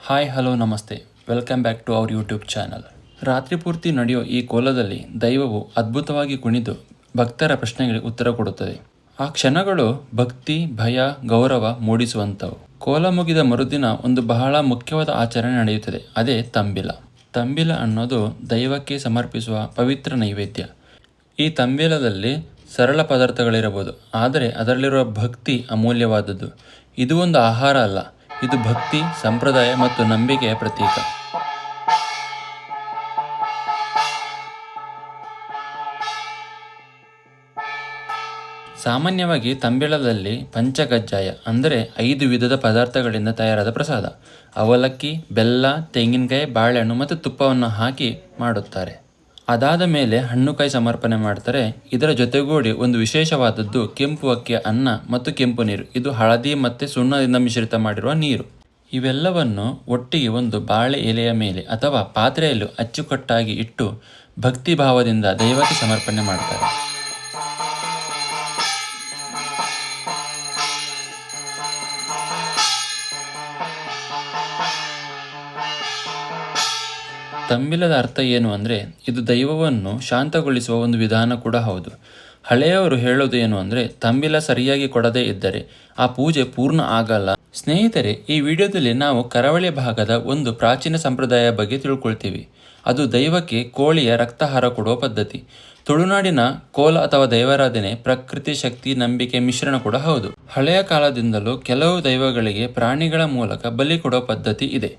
Hi hello ನಮಸ್ತೆ, welcome back to our YouTube channel. ರಾತ್ರಿ ಪೂರ್ತಿ ನಡೆಯೋ ಈ ಕೋಲದಲ್ಲಿ ದೈವವು ಅದ್ಭುತವಾಗಿ ಕುಣಿದು ಭಕ್ತರ ಪ್ರಶ್ನೆಗಳಿಗೆ ಉತ್ತರ ಕೊಡುತ್ತದೆ. ಆ ಕ್ಷಣಗಳು ಭಕ್ತಿ, ಭಯ, ಗೌರವ ಮೂಡಿಸುವಂಥವು. ಕೋಲ ಮುಗಿದ ಮರುದಿನ ಒಂದು ಬಹಳ ಮುಖ್ಯವಾದ ಆಚರಣೆ ನಡೆಯುತ್ತದೆ. ಅದೇ ತಂಬಿಲ. ತಂಬಿಲ ಅನ್ನೋದು ದೈವಕ್ಕೆ ಸಮರ್ಪಿಸುವ ಪವಿತ್ರ ನೈವೇದ್ಯ. ಈ ತಂಬಿಲದಲ್ಲಿ ಸರಳ ಪದಾರ್ಥಗಳಿರಬಹುದು, ಆದರೆ ಅದರಲ್ಲಿರುವ ಭಕ್ತಿ ಅಮೂಲ್ಯವಾದದ್ದು. ಇದು ಒಂದು ಆಹಾರ ಅಲ್ಲ, ಇದು ಭಕ್ತಿ, ಸಂಪ್ರದಾಯ ಮತ್ತು ನಂಬಿಕೆಯ ಪ್ರತೀಕ. ಸಾಮಾನ್ಯವಾಗಿ ತಂಬಿಳದಲ್ಲಿ ಪಂಚಕಜ್ಜಾಯ ಅಂದರೆ 5 ವಿಧದ ಪದಾರ್ಥಗಳಿಂದ ತಯಾರಾದ ಪ್ರಸಾದ. ಅವಲಕ್ಕಿ, ಬೆಲ್ಲ, ತೆಂಗಿನಕಾಯಿ, ಬಾಳೆಹಣ್ಣು ಮತ್ತು ತುಪ್ಪವನ್ನು ಹಾಕಿ ಮಾಡುತ್ತಾರೆ. ಅದಾದ ಮೇಲೆ ಹಣ್ಣುಕಾಯಿ ಸಮರ್ಪಣೆ ಮಾಡ್ತಾರೆ. ಇದರ ಜೊತೆಗೂಡಿ ಒಂದು ವಿಶೇಷವಾದದ್ದು ಕೆಂಪು ಅಕ್ಕಿಯ ಅನ್ನ ಮತ್ತು ಕೆಂಪು ನೀರು. ಇದು ಹಳದಿ ಮತ್ತು ಸುಣ್ಣದಿಂದ ಮಿಶ್ರಿತ ಮಾಡಿರುವ ನೀರು. ಇವೆಲ್ಲವನ್ನು ಒಟ್ಟಿಗೆ ಒಂದು ಬಾಳೆ ಎಲೆಯ ಮೇಲೆ ಅಥವಾ ಪಾತ್ರೆಯಲ್ಲಿ ಅಚ್ಚುಕಟ್ಟಾಗಿ ಇಟ್ಟು ಭಕ್ತಿ ಭಾವದಿಂದ ದೈವಕ್ಕೆ ಸಮರ್ಪಣೆ ಮಾಡ್ತಾರೆ. ತಂಬಿಲದ ಅರ್ಥ ಏನು ಅಂದರೆ, ಇದು ದೈವವನ್ನು ಶಾಂತಗೊಳಿಸುವ ಒಂದು ವಿಧಾನ ಕೂಡ ಹೌದು. ಹಳೆಯವರು ಹೇಳೋದು ಏನು ಅಂದರೆ, ತಂಬಿಲ ಸರಿಯಾಗಿ ಕೊಡದೇ ಇದ್ದರೆ ಆ ಪೂಜೆ ಪೂರ್ಣ ಆಗಲ್ಲ. ಸ್ನೇಹಿತರೆ, ಈ ವಿಡಿಯೋದಲ್ಲಿ ನಾವು ಕರಾವಳಿ ಭಾಗದ ಒಂದು ಪ್ರಾಚೀನ ಸಂಪ್ರದಾಯ ಬಗ್ಗೆ ತಿಳ್ಕೊಳ್ತೀವಿ. ಅದು ದೈವಕ್ಕೆ ಕೋಳಿಯ ರಕ್ತಾಹಾರ ಕೊಡುವ ಪದ್ಧತಿ. ತುಳುನಾಡಿನ ಕೋಲ ಅಥವಾ ದೈವಾರಾಧನೆ ಪ್ರಕೃತಿ ಶಕ್ತಿ ನಂಬಿಕೆ ಮಿಶ್ರಣ ಕೂಡ ಹೌದು. ಹಳೆಯ ಕಾಲದಿಂದಲೂ ಕೆಲವು ದೈವಗಳಿಗೆ ಪ್ರಾಣಿಗಳ ಮೂಲಕ ಬಲಿ ಕೊಡುವ ಪದ್ಧತಿ ಇದೆ.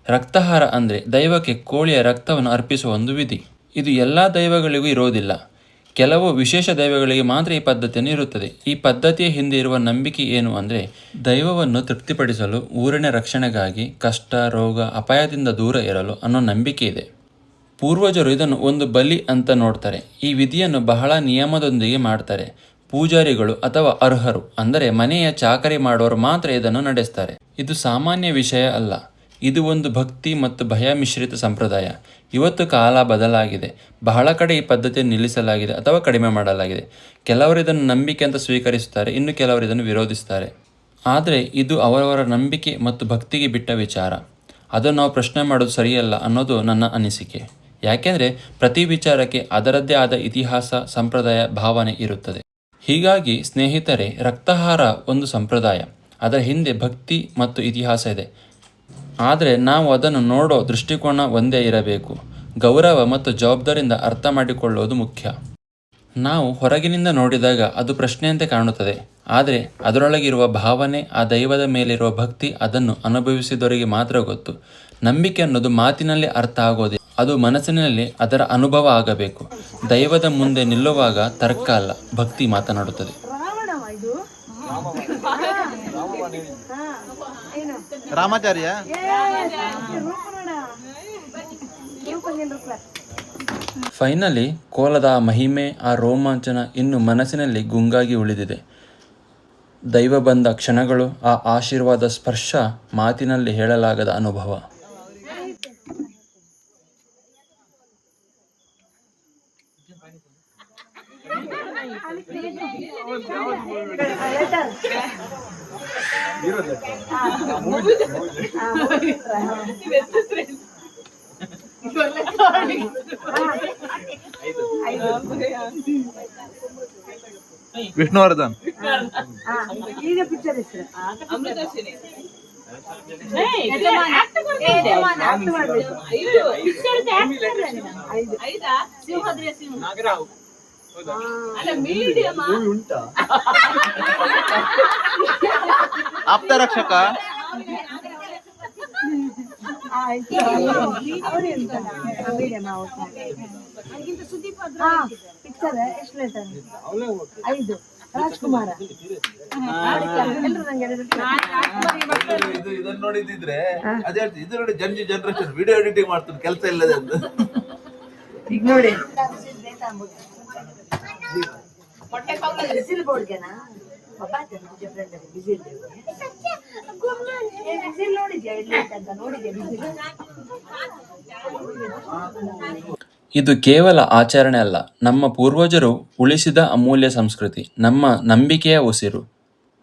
ರಕ್ತಾಹಾರ ಅಂದರೆ ದೈವಕ್ಕೆ ಕೋಳಿಯ ರಕ್ತವನ್ನು ಅರ್ಪಿಸುವ ಒಂದು ವಿಧಿ. ಇದು ಎಲ್ಲ ದೈವಗಳಿಗೂ ಇರೋದಿಲ್ಲ. ಕೆಲವು ವಿಶೇಷ ದೈವಗಳಿಗೆ ಮಾತ್ರ ಈ ಪದ್ಧತಿಯನ್ನು ಇರುತ್ತದೆ. ಈ ಪದ್ಧತಿಯ ಹಿಂದೆ ಇರುವ ನಂಬಿಕೆ ಏನು ಅಂದರೆ, ದೈವವನ್ನು ತೃಪ್ತಿಪಡಿಸಲು, ಊರಿನ ರಕ್ಷಣೆಗಾಗಿ, ಕಷ್ಟ, ರೋಗ, ಅಪಾಯದಿಂದ ದೂರ ಇರಲು ಅನ್ನೋ ನಂಬಿಕೆ ಇದೆ. ಪೂರ್ವಜರು ಇದನ್ನು ಒಂದು ಬಲಿ ಅಂತ ನೋಡ್ತಾರೆ. ಈ ವಿಧಿಯನ್ನು ಬಹಳ ನಿಯಮದೊಂದಿಗೆ ಮಾಡ್ತಾರೆ. ಪೂಜಾರಿಗಳು ಅಥವಾ ಅರ್ಹರು ಅಂದರೆ ಮನೆಯ ಚಾಕರಿ ಮಾಡೋರು ಮಾತ್ರ ಇದನ್ನು ನಡೆಸ್ತಾರೆ. ಇದು ಸಾಮಾನ್ಯ ವಿಷಯ ಅಲ್ಲ. ಇದು ಒಂದು ಭಕ್ತಿ ಮತ್ತು ಭಯ ಮಿಶ್ರಿತ ಸಂಪ್ರದಾಯ. ಇವತ್ತು ಕಾಲ ಬದಲಾಗಿದೆ. ಬಹಳ ಕಡೆ ಈ ಪದ್ಧತಿಯನ್ನು ನಿಲ್ಲಿಸಲಾಗಿದೆ ಅಥವಾ ಕಡಿಮೆ ಮಾಡಲಾಗಿದೆ. ಕೆಲವರು ಇದನ್ನು ನಂಬಿಕೆ ಅಂತ ಸ್ವೀಕರಿಸುತ್ತಾರೆ, ಇನ್ನು ಕೆಲವರು ಇದನ್ನು ವಿರೋಧಿಸುತ್ತಾರೆ. ಆದರೆ ಇದು ಅವರವರ ನಂಬಿಕೆ ಮತ್ತು ಭಕ್ತಿಗೆ ಬಿಟ್ಟ ವಿಚಾರ. ಅದನ್ನು ನಾವು ಪ್ರಶ್ನೆ ಮಾಡೋದು ಸರಿಯಲ್ಲ ಅನ್ನೋದು ನನ್ನ ಅನಿಸಿಕೆ. ಯಾಕೆಂದರೆ ಪ್ರತಿ ವಿಚಾರಕ್ಕೆ ಅದರದ್ದೇ ಆದ ಇತಿಹಾಸ, ಸಂಪ್ರದಾಯ, ಭಾವನೆ ಇರುತ್ತದೆ. ಹೀಗಾಗಿ ಸ್ನೇಹಿತರೆ, ರಕ್ತಾಹಾರ ಒಂದು ಸಂಪ್ರದಾಯ. ಅದರ ಹಿಂದೆ ಭಕ್ತಿ ಮತ್ತು ಇತಿಹಾಸ ಇದೆ. ಆದರೆ ನಾವು ಅದನ್ನು ನೋಡೋ ದೃಷ್ಟಿಕೋನ ಒಂದೇ ಇರಬೇಕು. ಗೌರವ ಮತ್ತು ಜವಾಬ್ದಾರಿಯಿಂದ ಅರ್ಥ ಮಾಡಿಕೊಳ್ಳುವುದು ಮುಖ್ಯ. ನಾವು ಹೊರಗಿನಿಂದ ನೋಡಿದಾಗ ಅದು ಪ್ರಶ್ನೆಯಂತೆ ಕಾಣುತ್ತದೆ, ಆದರೆ ಅದರೊಳಗಿರುವ ಭಾವನೆ, ಆ ದೈವದ ಮೇಲಿರುವ ಭಕ್ತಿ, ಅದನ್ನು ಅನುಭವಿಸಿದವರಿಗೆ ಮಾತ್ರ ಗೊತ್ತು. ನಂಬಿಕೆ ಅನ್ನೋದು ಮಾತಿನಲ್ಲಿ ಅರ್ಥ ಆಗೋದಿಲ್ಲ, ಅದು ಮನಸ್ಸಿನಲ್ಲಿ ಅದರ ಅನುಭವ ಆಗಬೇಕು. ದೈವದ ಮುಂದೆ ನಿಲ್ಲುವಾಗ ತರ್ಕ ಅಲ್ಲ, ಭಕ್ತಿ ಮಾತನಾಡುತ್ತದೆ. ರಾಮಾಚಾರ್ಯ ಫೈನಲಿ ಕೋಲದ ಆ ಮಹಿಮೆ, ಆ ರೋಮಾಂಚನ ಇನ್ನು ಮನಸ್ಸಿನಲ್ಲಿ ಗುಂಗಾಗಿ ಉಳಿದಿದೆ. ದೈವ ಬಂದ ಕ್ಷಣಗಳು, ಆ ಆಶೀರ್ವಾದ ಸ್ಪರ್ಶ ಮಾತಿನಲ್ಲಿ ಹೇಳಲಾಗದ ಅನುಭವ. ವಿಷ್ಣುವರ್ಧನ್ ಈಗ ಪಿಕ್ಚರ್ ಆಪ್ತ ರಕ್ಷಕ ಪಿಕ್ಚರ್ ಎಷ್ಟು ಹೇಳ್ತಾರೆ? 5 ರಾಜ್ಕುಮಾರ. ಇದನ್ನ ನೋಡಿದ್ರೆ ಅದೇ ಇದು ನೋಡಿ, ಜನರೇಷನ್ ವಿಡಿಯೋ ಎಡಿಟಿಂಗ್ ಮಾಡ್ತಾರೆ ಕೆಲಸ ಇಲ್ಲದೆ ಅಂತ. ಈಗ ನೋಡಿ ಬಿಸಿಲ್ ಬೋರ್ಡ್ಗೆನಾ ಬಿಸಿಲ್ ನೋಡಿದ್ಯಾ? ಎಲ್ಲಿ ಅಂತ ನೋಡಿದ್ಯಾ ಬಿಸಿಲ್? ಇದು ಕೇವಲ ಆಚರಣೆ ಅಲ್ಲ, ನಮ್ಮ ಪೂರ್ವಜರು ಉಳಿಸಿದ ಅಮೂಲ್ಯ ಸಂಸ್ಕೃತಿ, ನಮ್ಮ ನಂಬಿಕೆಯ ಉಸಿರು.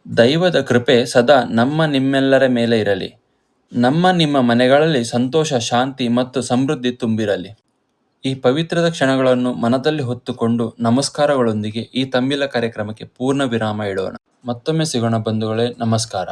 ದೈವದ ಕೃಪೆ ಸದಾ ನಮ್ಮ ನಿಮ್ಮೆಲ್ಲರ ಮೇಲೆ ಇರಲಿ. ನಮ್ಮ ನಿಮ್ಮ ಮನೆಗಳಲ್ಲಿ ಸಂತೋಷ, ಶಾಂತಿ ಮತ್ತು ಸಮೃದ್ಧಿ ತುಂಬಿರಲಿ. ಈ ಪವಿತ್ರದ ಕ್ಷಣಗಳನ್ನು ಮನದಲ್ಲಿ ಹೊತ್ತುಕೊಂಡು ನಮಸ್ಕಾರಗಳೊಂದಿಗೆ ಈ ತಂಬಿಲ ಕಾರ್ಯಕ್ರಮಕ್ಕೆ ಪೂರ್ಣ ವಿರಾಮ ಇಡೋಣ. ಮತ್ತೊಮ್ಮೆ ಸಿಗೋಣ ಬಂಧುಗಳೇ, ನಮಸ್ಕಾರ.